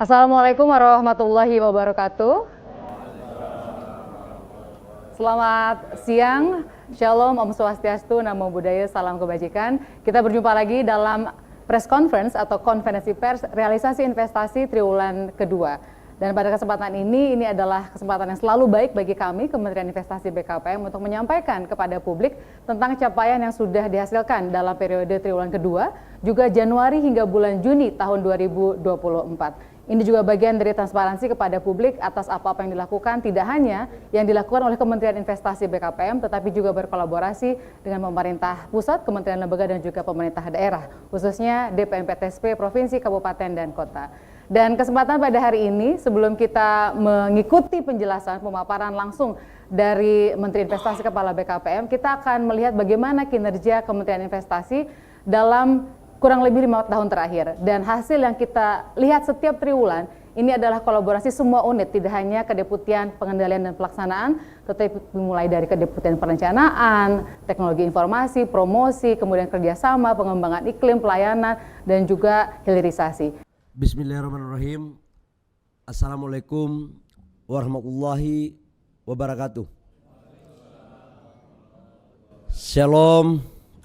Assalamualaikum warahmatullahi wabarakatuh. Selamat siang, Shalom, Om Swastiastu, Namo Buddhaya, Salam Kebajikan. Kita berjumpa lagi dalam press conference atau konferensi pers realisasi investasi triwulan kedua. Dan pada kesempatan ini adalah kesempatan yang selalu baik bagi kami, Kementerian Investasi BKPM, untuk menyampaikan kepada publik tentang capaian yang sudah dihasilkan dalam periode triwulan kedua, juga Januari hingga bulan Juni tahun 2024. Ini juga bagian dari transparansi kepada publik atas apa-apa yang dilakukan, tidak hanya yang dilakukan oleh Kementerian Investasi BKPM, tetapi juga berkolaborasi dengan pemerintah pusat, kementerian lembaga, dan juga pemerintah daerah, khususnya DPMPTSP, Provinsi, Kabupaten, dan Kota. Dan kesempatan pada hari ini, sebelum kita mengikuti penjelasan pemaparan langsung dari Menteri Investasi Kepala BKPM, kita akan melihat bagaimana kinerja Kementerian Investasi dalam kurang lebih 5 tahun terakhir. Dan hasil yang kita lihat setiap triwulan, ini adalah kolaborasi semua unit, tidak hanya Kedeputian Pengendalian dan Pelaksanaan, tetapi mulai dari Kedeputian Perencanaan, Teknologi Informasi, Promosi, kemudian kerjasama, pengembangan iklim, pelayanan, dan juga hilirisasi. Bismillahirrahmanirrahim. Assalamualaikum warahmatullahi wabarakatuh. Shalom,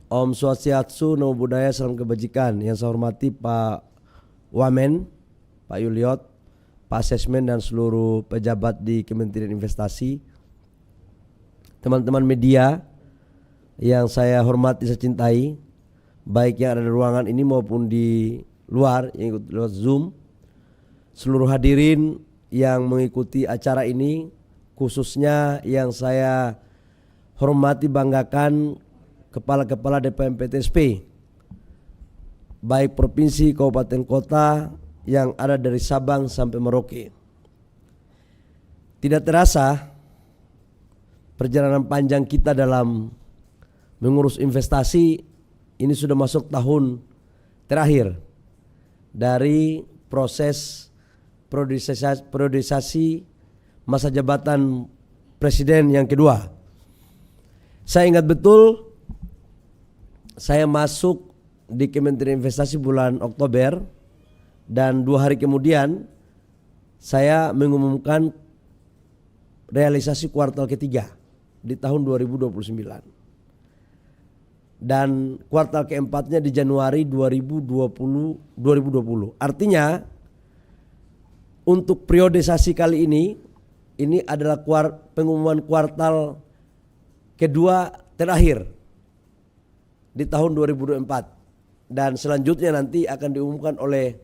Om Swastiastu, Namo Buddhaya, Salam Kebajikan. Yang saya hormati Pak Wamen, Pak Yuliot, Pak Sesmen, dan seluruh pejabat di Kementerian Investasi, teman-teman media yang saya hormati, saya cintai, baik yang ada di ruangan ini maupun di luar yang ikut lewat Zoom, seluruh hadirin yang mengikuti acara ini, khususnya yang saya hormati, banggakan kepala-kepala DPMPTSP, baik provinsi, kabupaten, kota yang ada dari Sabang sampai Merauke. Tidak terasa perjalanan panjang kita dalam mengurus investasi ini sudah masuk tahun terakhir dari proses priorisasi masa jabatan presiden yang kedua. Saya ingat betul, saya masuk di Kementerian Investasi bulan Oktober, dan 2 hari kemudian saya mengumumkan realisasi kuartal ketiga di tahun 2029. Dan kuartal keempatnya di Januari 2020. Artinya untuk priorisasi kali ini adalah pengumuman kuartal kedua terakhir di tahun 2024. Dan selanjutnya nanti akan diumumkan oleh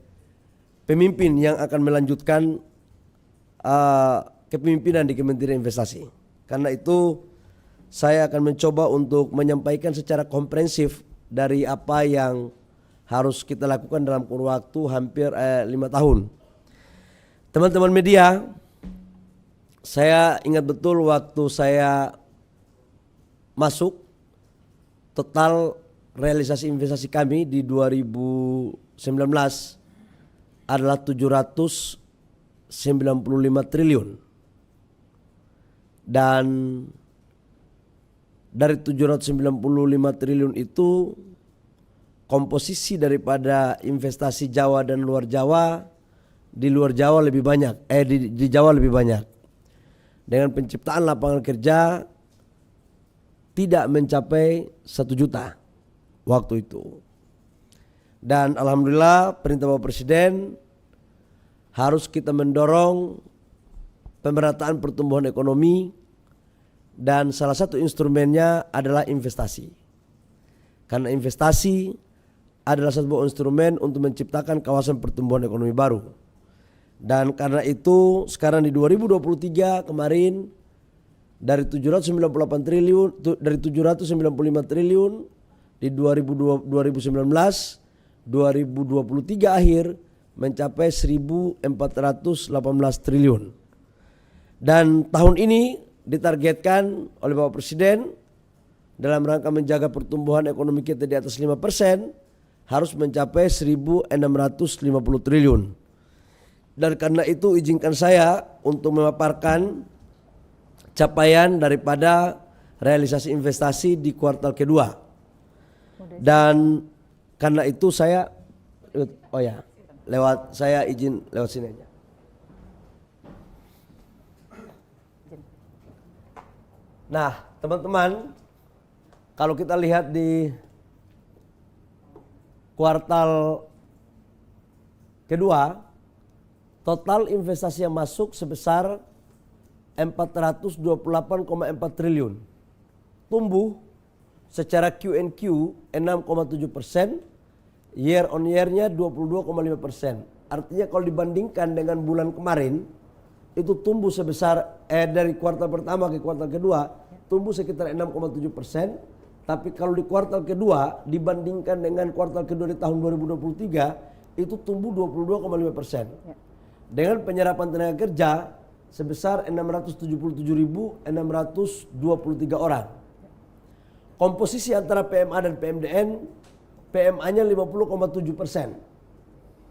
pemimpin yang akan melanjutkan kepemimpinan di Kementerian Investasi. Karena itu saya akan mencoba untuk menyampaikan secara komprehensif dari apa yang harus kita lakukan dalam kurun waktu hampir 5 tahun. Teman-teman media, saya ingat betul waktu saya masuk, total realisasi investasi kami di 2019 adalah 795 triliun. Dan dari 795 triliun itu, komposisi daripada investasi Jawa dan luar Jawa, di luar Jawa lebih banyak, di Jawa lebih banyak. Dengan penciptaan lapangan kerja tidak mencapai 1 juta waktu itu. Dan alhamdulillah perintah Bapak Presiden harus kita mendorong pemerataan pertumbuhan ekonomi, dan salah satu instrumennya adalah investasi. Karena investasi adalah satu instrumen untuk menciptakan kawasan pertumbuhan ekonomi baru. Dan karena itu sekarang di 2023 kemarin dari 795 triliun di 2019, 2023 akhir mencapai 1.418 triliun. Dan tahun ini ditargetkan oleh Bapak Presiden dalam rangka menjaga pertumbuhan ekonomi kita di atas 5% harus mencapai 1.650 triliun. Dan karena itu izinkan saya untuk memaparkan capaian daripada realisasi investasi di kuartal kedua. Dan karena itu saya lewat saya izin lewat sini aja. Nah, teman-teman, kalau kita lihat di kuartal kedua, total investasi yang masuk sebesar 428,4 triliun. Tumbuh secara Q&Q 6,7%, year on year-nya 22,5%. Artinya kalau dibandingkan dengan bulan kemarin, itu tumbuh sebesar dari kuartal pertama ke kuartal kedua, tumbuh sekitar 6,7%. Tapi kalau di kuartal kedua dibandingkan dengan kuartal kedua di tahun 2023, itu tumbuh 22,5%. Dengan penyerapan tenaga kerja sebesar 677.623 orang. Komposisi antara PMA dan PMDN, PMA-nya 50,7%.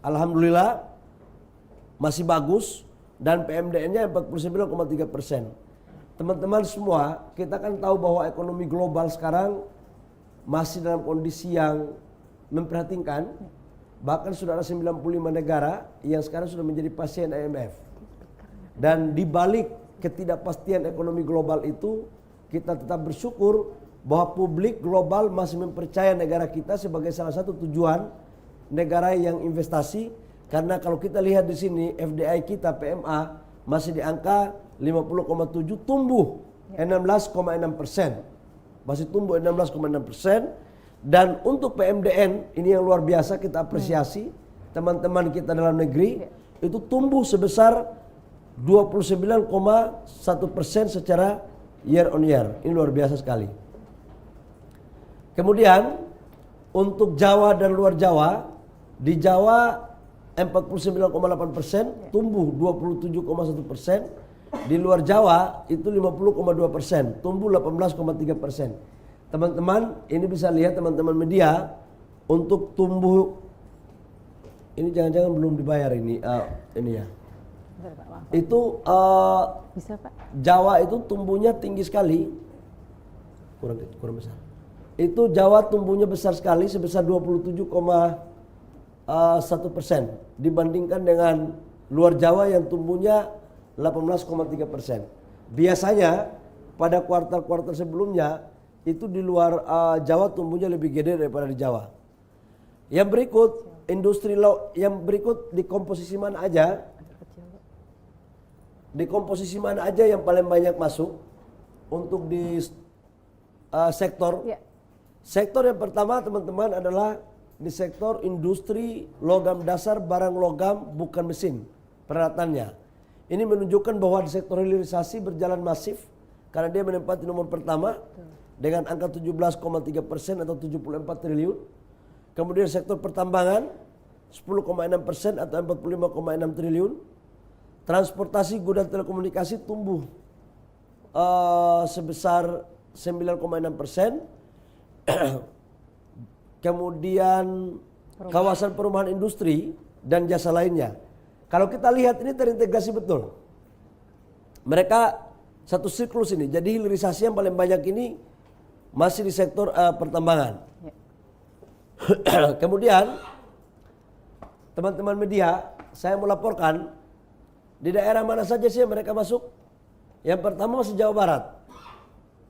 Alhamdulillah masih bagus, dan PMDN-nya 49,3%. Teman-teman semua, kita kan tahu bahwa ekonomi global sekarang masih dalam kondisi yang memprihatinkan. Bahkan sudah ada 95 negara yang sekarang sudah menjadi pasien IMF. Dan di balik ketidakpastian ekonomi global itu, kita tetap bersyukur bahwa publik global masih mempercayai negara kita sebagai salah satu tujuan negara yang investasi. Karena kalau kita lihat di sini FDI kita PMA masih di angka 50,7, tumbuh 16,6%. Masih tumbuh 16,6%. Dan untuk PMDN ini yang luar biasa, kita apresiasi teman-teman kita dalam negeri itu tumbuh sebesar 29,1% secara year on year. Ini luar biasa sekali. Kemudian untuk Jawa dan luar Jawa, di Jawa 49,8%, tumbuh 27,1%. Di luar Jawa itu 50,2%, tumbuh 18,3%. Teman-teman, ini bisa lihat teman-teman media, untuk tumbuh, ini jangan-jangan belum dibayar ini ya. Itu bisa, Pak. Jawa itu tumbuhnya tinggi sekali, kurang besar. Itu Jawa tumbuhnya besar sekali, sebesar 27,1% dibandingkan dengan luar Jawa yang tumbuhnya 18,3%. Biasanya pada kuartal-kuartal sebelumnya itu di luar Jawa tumbuhnya lebih gede daripada di Jawa. Yang berikut yang berikut di komposisi mana aja? Di komposisi mana aja yang paling banyak masuk untuk di sektor? Sektor yang pertama teman-teman adalah di sektor industri logam dasar, barang logam bukan mesin, peralatannya. Ini menunjukkan bahwa di sektor hilirisasi berjalan masif karena dia menempati nomor pertama dengan angka 17,3% atau 74 triliun. Kemudian sektor pertambangan 10,6% atau 45,6 triliun. Transportasi, gudang, telekomunikasi tumbuh sebesar 9,6%. Kemudian kawasan perumahan industri dan jasa lainnya. Kalau kita lihat ini terintegrasi betul. Mereka satu siklus ini. Jadi hilirisasi yang paling banyak ini masih di sektor pertambangan. Kemudian teman-teman media, saya melaporkan di daerah mana saja sih mereka masuk. Yang pertama masih Jawa Barat.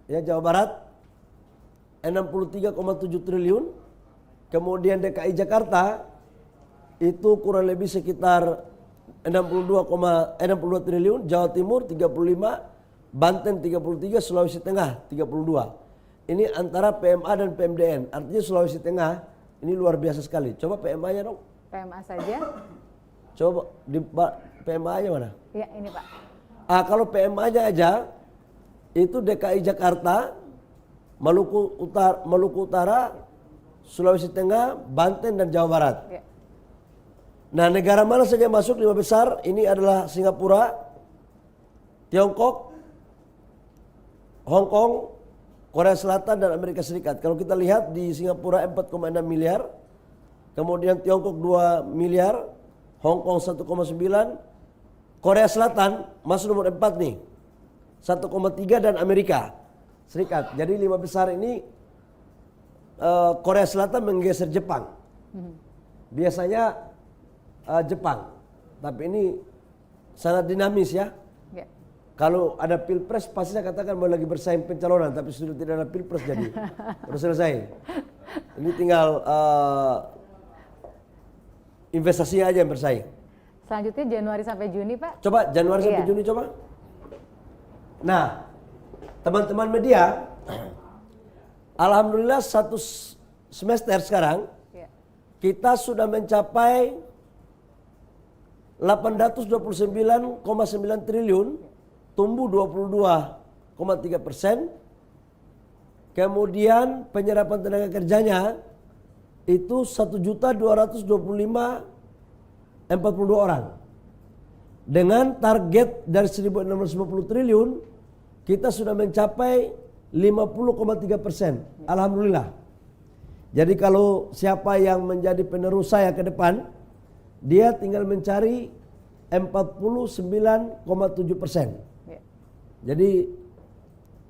Ya, Jawa Barat 63,7 triliun. Kemudian DKI Jakarta itu kurang lebih sekitar 62 triliun, Jawa Timur 35, Banten 33, Sulawesi Tengah 32. Ini antara PMA dan PMDN. Artinya Sulawesi Tengah ini luar biasa sekali. Coba PMA-nya dong. PMA saja. Coba di PMA-nya mana? Iya, ini Pak. Kalau PMA-nya aja itu DKI Jakarta, Maluku Utara, Sulawesi Tengah, Banten dan Jawa Barat. Ya. Nah, negara mana saja masuk 5 besar? Ini adalah Singapura, Tiongkok, Hong Kong, Korea Selatan dan Amerika Serikat. Kalau kita lihat di Singapura 4,6 miliar, kemudian Tiongkok 2 miliar, Hong Kong 1,9, Korea Selatan masuk nomor 4 nih, 1,3 dan Amerika Serikat. Jadi 5 besar ini Korea Selatan menggeser Jepang. Biasanya Jepang. Tapi ini sangat dinamis ya. Ya. Kalau ada pilpres pasti saya katakan mau lagi bersaing pencalonan, tapi sudah tidak ada pilpres jadi sudah selesai. Ini tinggal investasinya aja yang bersaing. Selanjutnya Januari sampai Juni, Pak. Coba Januari sampai Juni coba. Nah, teman-teman media, alhamdulillah satu semester sekarang kita sudah mencapai 829,9 triliun, tumbuh 22,3%. Kemudian penyerapan tenaga kerjanya itu 1.225.042 orang. Dengan target dari 1.650 triliun, kita sudah mencapai 50,3%. Alhamdulillah. Jadi kalau siapa yang menjadi penerus saya ke depan, dia tinggal mencari 49,7%. Jadi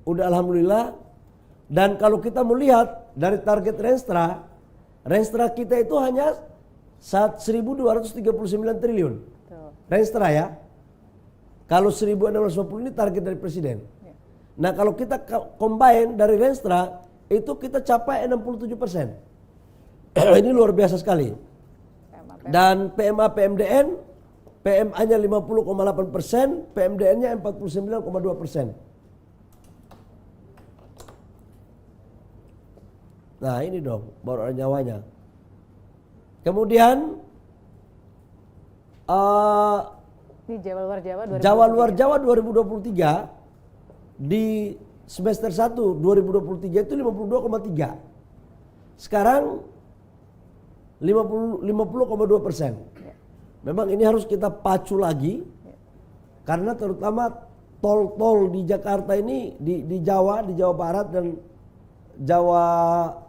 udah alhamdulillah. Dan kalau kita melihat dari target Renstra kita itu hanya 1.239 triliun. Renstra ya. Kalau 1.650 ini target dari presiden. Nah kalau kita combine dari Renstra itu kita capai 67%. Ini luar biasa sekali. Dan PMA PMDN, PMA-nya 50,8%, PMDN-nya 49,2%. Nah ini dong, baru ada nyawanya. Kemudian ini Jawa luar Jawa 2023. Jawa luar Jawa 2023 di semester 1 2023 itu 52,3. Sekarang 50,2%. Memang ini harus kita pacu lagi karena terutama tol-tol di Jakarta ini di Jawa, di Jawa Barat dan Jawa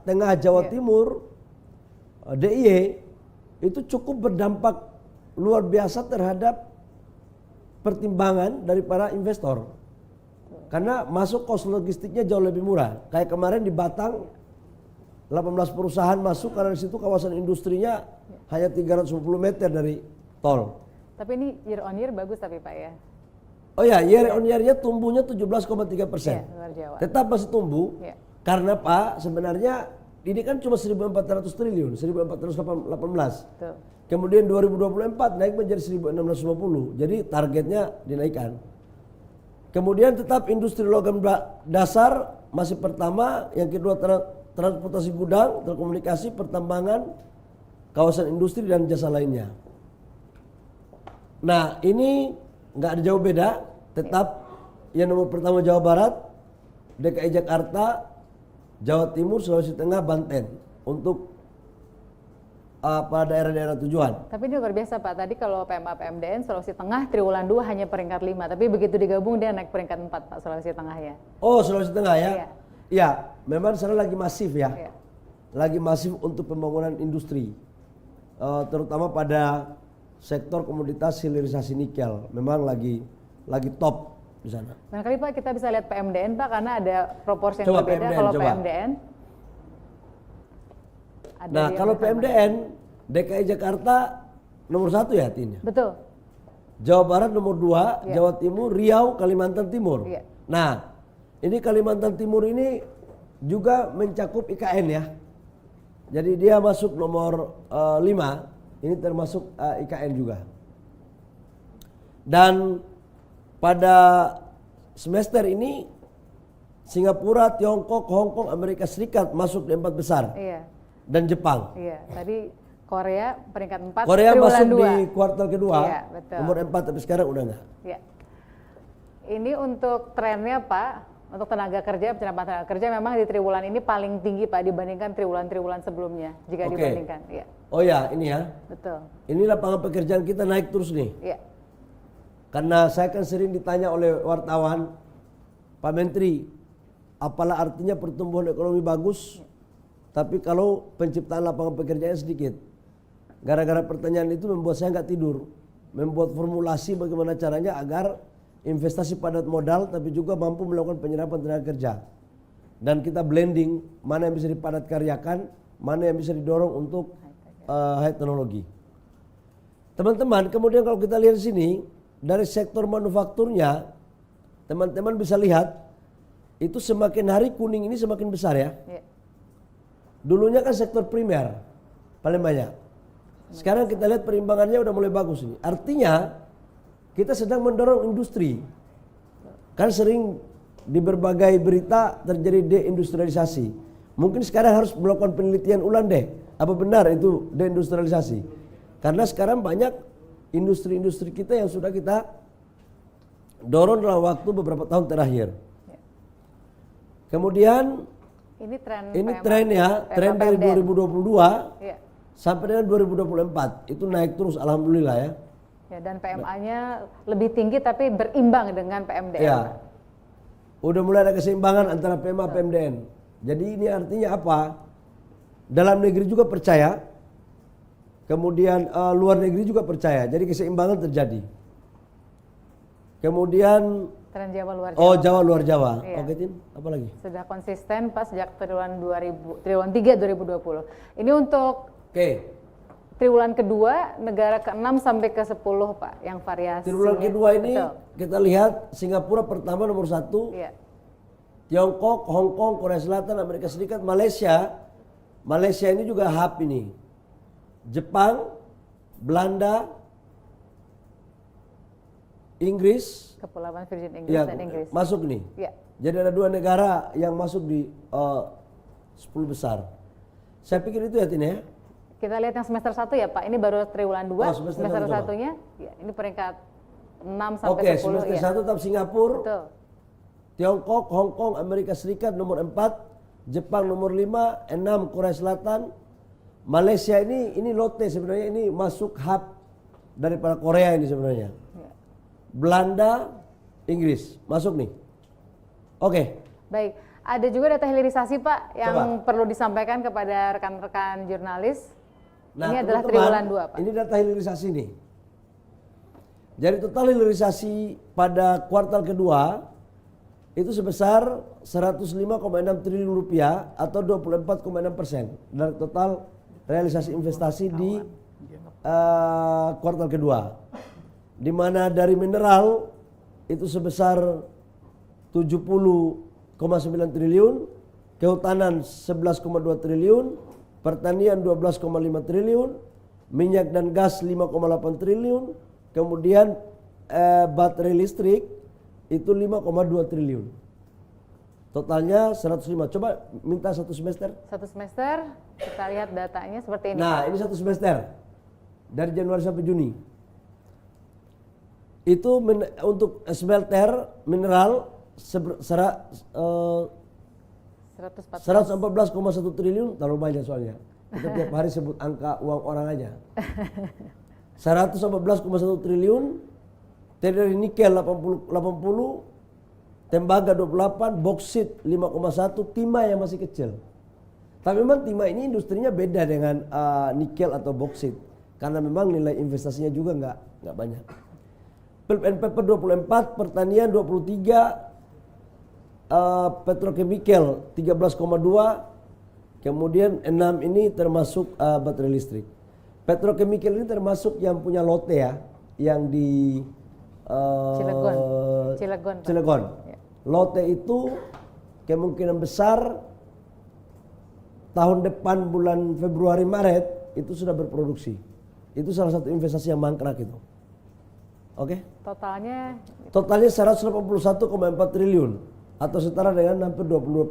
Tengah, Jawa Timur, DIY itu cukup berdampak luar biasa terhadap pertimbangan dari para investor. Karena masuk kos logistiknya jauh lebih murah. Kayak kemarin di Batang 18 perusahaan masuk karena di situ kawasan industrinya hanya 350 meter dari tol. Tapi ini year on year bagus tapi Pak ya. Oh ya, year on year-nya tumbuhnya 17,3%. Luar Jawa. Tetap masih tumbuh. Karena Pak sebenarnya ini kan cuma 1.400 triliun, 1.418. Betul. Kemudian 2024 naik menjadi 1.650. Jadi targetnya dinaikkan. Kemudian tetap industri logam dasar masih pertama, yang kedua transportasi gudang, telekomunikasi, pertambangan, kawasan industri dan jasa lainnya. Nah ini nggak ada jauh beda, tetap yang nomor pertama Jawa Barat, DKI Jakarta, Jawa Timur, Sulawesi Tengah, Banten untuk daerah-daerah tujuan. Tapi ini luar biasa Pak, tadi kalau PMA PMDN Sulawesi Tengah triwulan 2 hanya peringkat 5, tapi begitu digabung dia naik peringkat 4 Pak, Sulawesi Tengah ya. Oh Sulawesi Tengah ya? Iya. Ya, memang sana lagi masif ya. Iya. Lagi masif untuk pembangunan industri. Terutama pada sektor komoditas hilirisasi nikel. Memang lagi top di sana. Barangkali Pak kita bisa lihat PMDN Pak, karena ada proporsi yang Coba berbeda. PMDN, kalau coba. PMDN. Nah kalau PMDN, DKI Jakarta nomor 1 ya artinya. Betul. Jawa Barat nomor 2, Jawa Timur, Riau, Kalimantan Timur. Nah ini Kalimantan Timur ini juga mencakup IKN ya. Jadi dia masuk nomor 5, ini termasuk IKN juga. Dan pada semester ini Singapura, Tiongkok, Hong Kong, Amerika Serikat masuk di 4 besar. Iya. Dan Jepang. Iya, tadi Korea peringkat 4, Korea masuk 2. di kuartal kedua, Iya, betul. nomor 4 tapi sekarang udah enggak. Iya. Ini untuk trennya Pak, untuk tenaga kerja, penyerapan tenaga kerja memang di triwulan ini paling tinggi Pak dibandingkan triwulan-triwulan sebelumnya jika dibandingkan. Iya. Oh ya, ini ya. Betul. Ini lapangan pekerjaan kita naik terus nih. Iya. Karena saya kan sering ditanya oleh wartawan, Pak Menteri, apalah artinya pertumbuhan ekonomi bagus, tapi kalau penciptaan lapangan pekerjaan sedikit. Gara-gara pertanyaan itu membuat saya nggak tidur, membuat formulasi bagaimana caranya agar investasi padat modal tapi juga mampu melakukan penyerapan tenaga kerja. Dan kita blending mana yang bisa dipadat karyakan, mana yang bisa didorong untuk high teknologi. Teman-teman, kemudian kalau kita lihat di sini dari sektor manufakturnya, teman-teman bisa lihat itu semakin hari kuning ini semakin besar ya. Ya. Dulunya kan sektor primer paling banyak. Sekarang kita lihat perimbangannya udah mulai bagus ini. Artinya kita sedang mendorong industri. Kan sering di berbagai berita terjadi deindustrialisasi. Mungkin sekarang harus melakukan penelitian ulang deh. Apa benar itu deindustrialisasi? Karena sekarang banyak industri-industri kita yang sudah kita dorong dalam waktu beberapa tahun terakhir. Ya. Kemudian Ini tren tren ya, tren dari 2022 ya. sampai dengan 2024 itu naik terus, alhamdulillah ya. Ya, dan PMA-nya lebih tinggi tapi berimbang dengan PMDN. Ya, udah mulai ada keseimbangan antara PMA PMDN. Jadi ini artinya apa? Dalam negeri juga percaya, kemudian luar negeri juga percaya. Jadi keseimbangan terjadi. Kemudian Tren Jawa luar Jawa. oh Jawa luar Jawa. Iya. Oke Tin, apa lagi? Sudah konsisten pas sejak triwulan 3 2020. Ini untuk Oke. triwulan kedua, negara ke-6 sampai ke-10 Pak, yang variasi. Triwulan kedua ini Betul. kita lihat Singapura pertama nomor 1, Iya. Tiongkok, Hong Kong, Korea Selatan, Amerika Serikat, Malaysia. Malaysia ini juga hub ini. Jepang, Belanda, Inggris, Kepulauan Virgin Inggris ya dan Inggris. masuk nih. Iya. Jadi ada 2 negara yang masuk di 10 besar. Saya pikir itu ya Tin ya. Kita lihat yang semester 1 ya Pak, ini baru triwulan 2, Oh, semester semester satu, coba. 1-nya ya, ini peringkat 6 sampai Oke, 10 semester ya. 1 tetap Singapura, Betul. Tiongkok, Hong Kong, Amerika Serikat nomor 4, Jepang nomor 5, 6 Korea Selatan, Malaysia ini lote sebenarnya, ini masuk hub daripada Korea ini sebenarnya. Ya. Belanda, Inggris masuk nih. Oke. Baik, ada juga data hilirisasi Pak yang Coba. perlu disampaikan kepada rekan-rekan jurnalis. Nah, Ini adalah teman-teman, triwulan 2 Pak. Ini data hilirisasi nih. Jadi total hilirisasi pada kuartal kedua itu sebesar 105,6 triliun rupiah atau 24,6% dari total realisasi investasi di kuartal kedua. Di mana dari mineral itu sebesar 70,9 triliun, kehutanan 11,2 triliun, pertanian 12,5 triliun, minyak dan gas 5,8 triliun, kemudian baterai listrik itu 5,2 triliun. Totalnya 105. Coba minta satu semester. Satu semester, kita lihat datanya seperti ini. Nah, ini satu semester. Dari Januari sampai Juni. Itu untuk smelter mineral 114,1 triliun, terlalu banyak soalnya. Kita tiap hari sebut angka uang orang aja. 114,1 triliun, dari nikel 80, tembaga 28, boksit 5,1, timah yang masih kecil. Tapi memang timah ini industrinya beda dengan nikel atau boksit, karena memang nilai investasinya juga nggak banyak. Pulp and paper 24, pertanian 23, petrochemical 13,2, kemudian 6 ini termasuk baterai listrik. Petrochemical ini termasuk yang punya lote ya, yang di Cilegon. Ya. Lote itu kemungkinan besar tahun depan bulan Februari Maret itu sudah berproduksi. Itu salah satu investasi yang mangkrak itu. Oke? Totalnya 181,4 triliun atau setara dengan hampir 22%.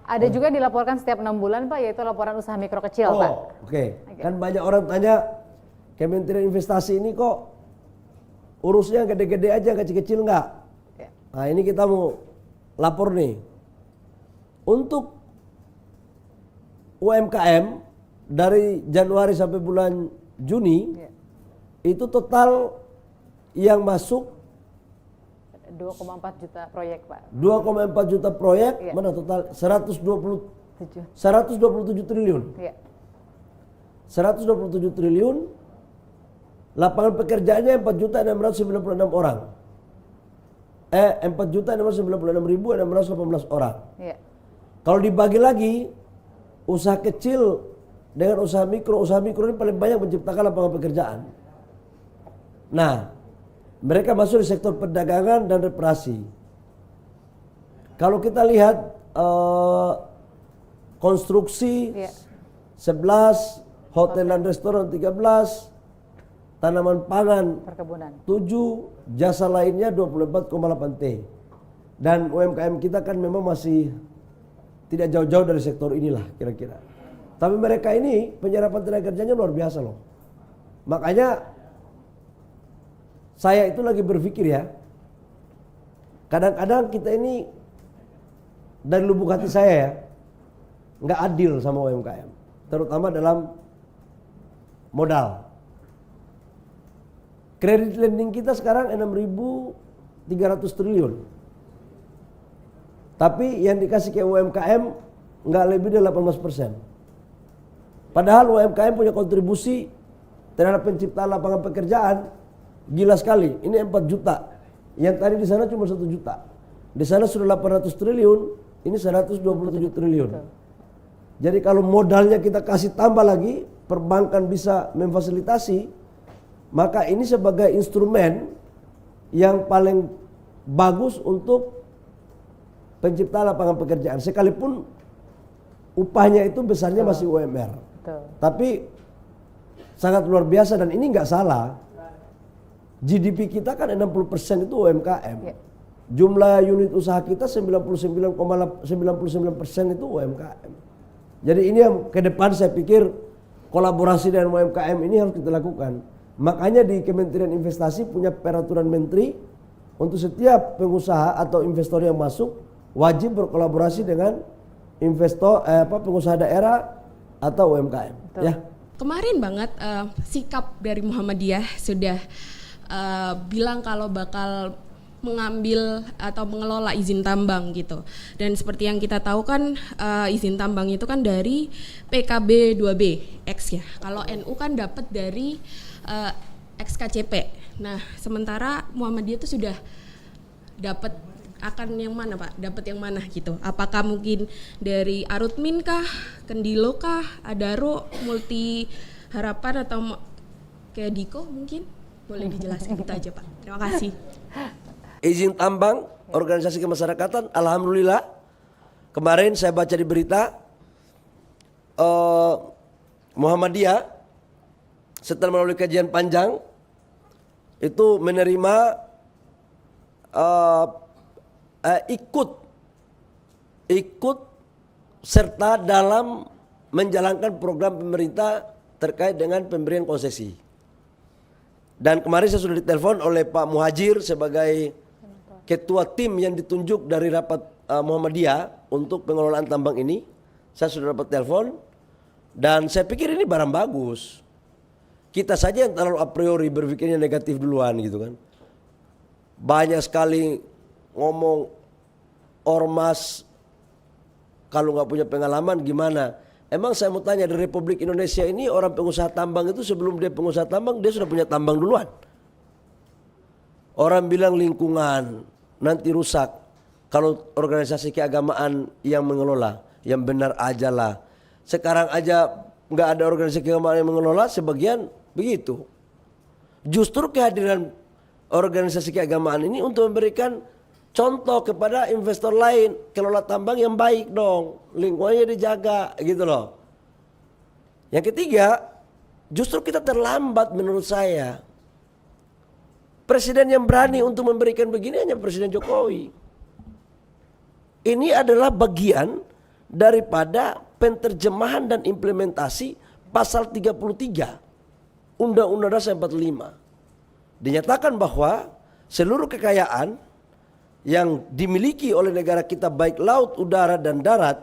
ada juga dilaporkan setiap 6 bulan Pak, yaitu laporan usaha mikro kecil Pak. Oke. Kan banyak orang tanya, Kementerian Investasi ini kok urusnya gede-gede aja, kecil-kecil enggak? Ya. Nah, ini kita mau lapor nih. Untuk UMKM dari Januari sampai bulan Juni Ya. itu total yang masuk 2,4 juta proyek Pak. 2,4 juta proyek, Ya. mana total 7. 127 triliun. Ya. 127 triliun, lapangan pekerjaannya 4.696 orang. 4.696.618 orang. Ya. Kalau dibagi lagi, usaha kecil dengan usaha mikro ini paling banyak menciptakan lapangan pekerjaan. Nah, mereka masuk di sektor perdagangan dan reparasi. Kalau kita lihat konstruksi 11, hotel dan restoran 13, tanaman pangan perkebunan 7, jasa lainnya 24,8 T. Dan UMKM kita kan memang masih tidak jauh-jauh dari sektor inilah kira-kira. Tapi mereka ini penyerapan tenaga kerjanya luar biasa loh. Makanya saya itu lagi berpikir ya, kadang-kadang kita ini dari lubuk hati saya ya, nggak adil sama UMKM, terutama dalam modal. Kredit lending kita sekarang 6.300 triliun. Tapi yang dikasih ke UMKM nggak lebih dari 18%. Padahal UMKM punya kontribusi terhadap penciptaan lapangan pekerjaan gila sekali. Ini 4 juta. Yang tadi di sana cuma 1 juta. Di sana sudah 800 triliun, ini 127 triliun. Jadi kalau modalnya kita kasih tambah lagi, perbankan bisa memfasilitasi, maka ini sebagai instrumen yang paling bagus untuk penciptaan lapangan pekerjaan. Sekalipun upahnya itu besarnya masih UMR. Tapi sangat luar biasa dan ini nggak salah. GDP kita kan 60% itu UMKM. Jumlah unit usaha kita 99,99% itu UMKM. Jadi ini yang ke depan saya pikir kolaborasi dengan UMKM ini harus kita lakukan. Makanya di Kementerian Investasi punya peraturan menteri untuk setiap pengusaha atau investor yang masuk wajib berkolaborasi dengan pengusaha daerah atau UMKM. Ya. Kemarin banget sikap dari Muhammadiyah sudah bilang kalau bakal mengambil atau mengelola izin tambang gitu. Dan seperti yang kita tahu kan izin tambang itu kan dari PKB 2B X ya. Kalau NU kan dapat dari XKCP. Nah, sementara Muhammadiyah itu sudah dapat akan yang mana Pak? Dapat yang mana gitu? Apakah mungkin dari Arutmin kah, Kendilo kah, Adaro, Multi Harapan atau kayak Diko mungkin? Boleh dijelaskan itu aja Pak. Terima kasih. Izin tambang, organisasi kemasyarakatan, alhamdulillah kemarin saya baca di berita Muhammadiyah setelah melalui kajian panjang itu menerima ikut serta dalam menjalankan program pemerintah terkait dengan pemberian konsesi. Dan kemarin saya sudah ditelepon oleh Pak Muhajir sebagai ketua tim yang ditunjuk dari rapat Muhammadiyah untuk pengelolaan tambang ini. Saya sudah dapat telepon dan saya pikir ini barang bagus. Kita saja yang terlalu a priori berpikirnya negatif duluan gitu kan. Banyak sekali ngomong ormas kalau nggak punya pengalaman gimana? Emang saya mau tanya, di Republik Indonesia ini orang pengusaha tambang itu sebelum dia pengusaha tambang dia sudah punya tambang duluan. Orang bilang lingkungan nanti rusak kalau organisasi keagamaan yang mengelola, yang benar aja lah. Sekarang aja nggak ada organisasi keagamaan yang mengelola, sebagian begitu. Justru kehadiran organisasi keagamaan ini untuk memberikan contoh kepada investor lain, kelola tambang yang baik dong, lingkungannya dijaga gitu loh. Yang ketiga, justru kita terlambat menurut saya. Presiden yang berani untuk memberikan begini hanya Presiden Jokowi. Ini adalah bagian daripada penterjemahan dan implementasi pasal 33 Undang-Undang Dasar 45. Dinyatakan bahwa seluruh kekayaan yang dimiliki oleh negara kita baik laut, udara dan darat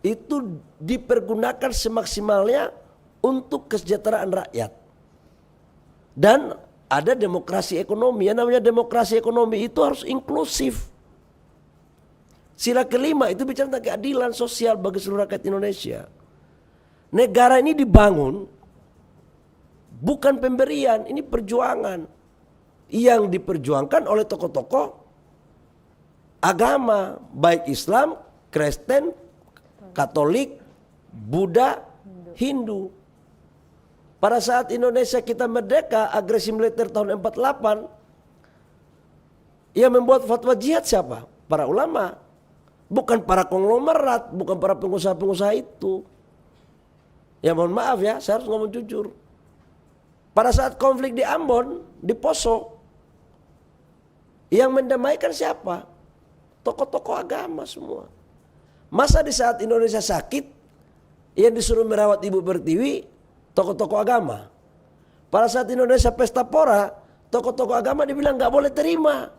itu dipergunakan semaksimalnya untuk kesejahteraan rakyat. Dan ada demokrasi ekonomi. Yang namanya demokrasi ekonomi itu harus inklusif. Sila kelima itu bicara tentang keadilan sosial bagi seluruh rakyat Indonesia. Negara ini dibangun bukan pemberian, ini perjuangan yang diperjuangkan oleh tokoh-tokoh agama, baik Islam, Kristen, Katolik, Buddha, Hindu. Pada saat Indonesia kita merdeka, agresi militer tahun 48, yang membuat fatwa jihad siapa? Para ulama. Bukan para konglomerat, bukan para pengusaha-pengusaha itu. Ya mohon maaf ya, saya harus ngomong jujur. Pada saat konflik di Ambon, di Poso, yang mendamaikan siapa? Tokoh-tokoh agama semua. Masa di saat Indonesia sakit, yang disuruh merawat Ibu Pertiwi, tokoh-tokoh agama. Pada saat Indonesia pesta pora, tokoh-tokoh agama dibilang nggak boleh terima.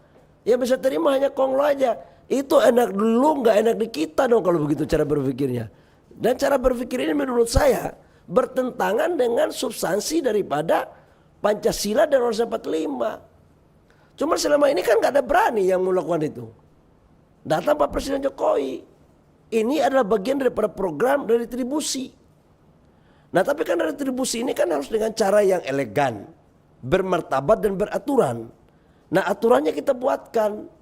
Yang bisa terima hanya konglo aja. Itu enak dulu, nggak enak di kita dong kalau begitu cara berpikirnya. Dan cara berpikir ini menurut saya bertentangan dengan substansi daripada Pancasila dan Undang-Undang 45. Cuma selama ini kan nggak ada berani yang melakukan itu. Datang Pak Presiden Jokowi. Ini adalah bagian daripada program dari retribusi. Nah tapi kan retribusi ini kan harus dengan cara yang elegan, bermartabat dan beraturan. Nah aturannya kita buatkan.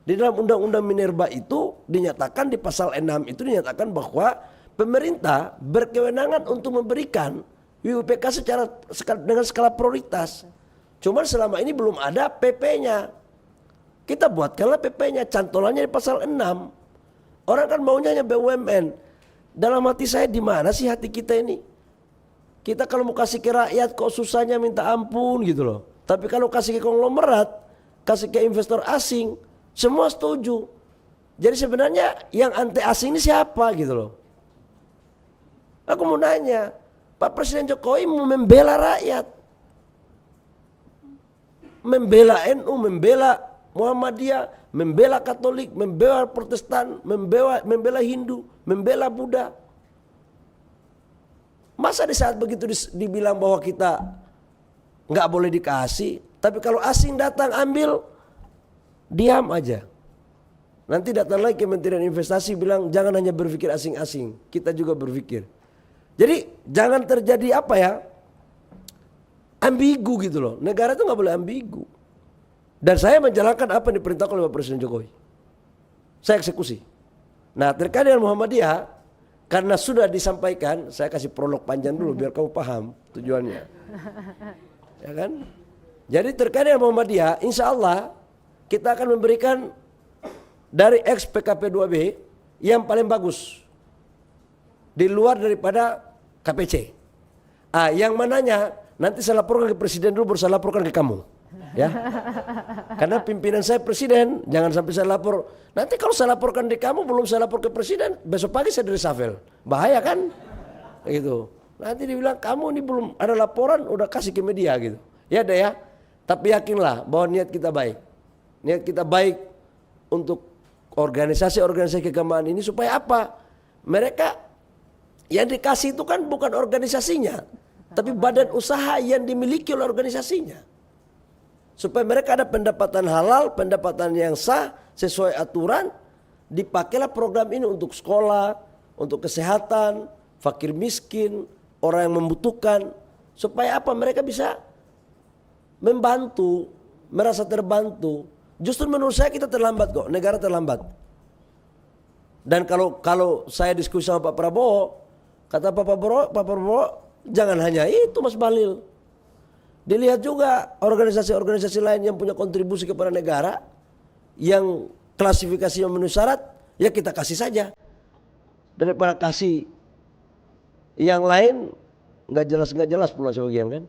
Di dalam Undang-Undang Minerba itu dinyatakan di pasal 6 itu dinyatakan bahwa pemerintah berkewenangan untuk memberikan WUPK dengan skala prioritas. Cuman selama ini belum ada PP-nya. Kita buatkanlah PP-nya, cantolannya di pasal 6. Orang kan maunya hanya BUMN. Dalam hati saya di mana sih hati kita ini? Kita kalau mau kasih ke rakyat kok susahnya minta ampun gitu loh. Tapi kalau kasih ke konglomerat, kasih ke investor asing, semua setuju. Jadi sebenarnya yang anti asing ini siapa gitu loh. Aku mau nanya, Pak Presiden Jokowi mau membela rakyat. Membela NU, membela Muhammadiyah, membela Katolik, membela Protestan, membela Hindu, membela Buddha. Masa di saat begitu dibilang bahwa kita nggak boleh dikasih, tapi kalau asing datang ambil, diam aja. Nanti datang lagi Kementerian Investasi bilang jangan hanya berpikir asing-asing, kita juga berpikir. Jadi jangan terjadi apa ya, ambigu gitu loh. Negara itu nggak boleh ambigu. Dan saya menjalankan apa yang diperintahkan oleh Pak Presiden Jokowi. Saya eksekusi. Nah terkait dengan Muhammadiyah, karena sudah disampaikan, saya kasih prolog panjang dulu biar kamu paham tujuannya. Ya kan? Jadi terkait dengan Muhammadiyah, insya Allah kita akan memberikan dari ex PKP 2B yang paling bagus. Di luar daripada KPC. Yang mananya nanti saya laporkan ke Presiden dulu, baru saya laporkan ke kamu. Ya, karena pimpinan saya Presiden, jangan sampai saya lapor. Nanti kalau saya laporkan di kamu, belum saya lapor ke Presiden, besok pagi saya reshuffle. Bahaya kan? Gitu. Nanti dibilang kamu ini belum ada laporan, udah kasih ke media gitu. Ya deh ya. Tapi yakinlah bahwa niat kita baik. Niat kita baik untuk organisasi-organisasi keagamaan ini supaya apa? Mereka yang dikasih itu kan bukan organisasinya, tapi badan usaha yang dimiliki oleh organisasinya. Supaya mereka ada pendapatan halal, pendapatan yang sah, sesuai aturan, dipakailah program ini untuk sekolah, untuk kesehatan, fakir miskin, orang yang membutuhkan. Supaya apa? Mereka bisa membantu, merasa terbantu. Justru menurut saya kita terlambat kok, negara terlambat. Dan kalau saya diskusi sama Pak Prabowo, kata Pak Prabowo, jangan hanya itu Mas Bahlil. Dilihat juga organisasi-organisasi lain yang punya kontribusi kepada negara, yang klasifikasinya memenuhi syarat, ya kita kasih saja. Daripada kasih yang lain nggak jelas pula sebagian kan.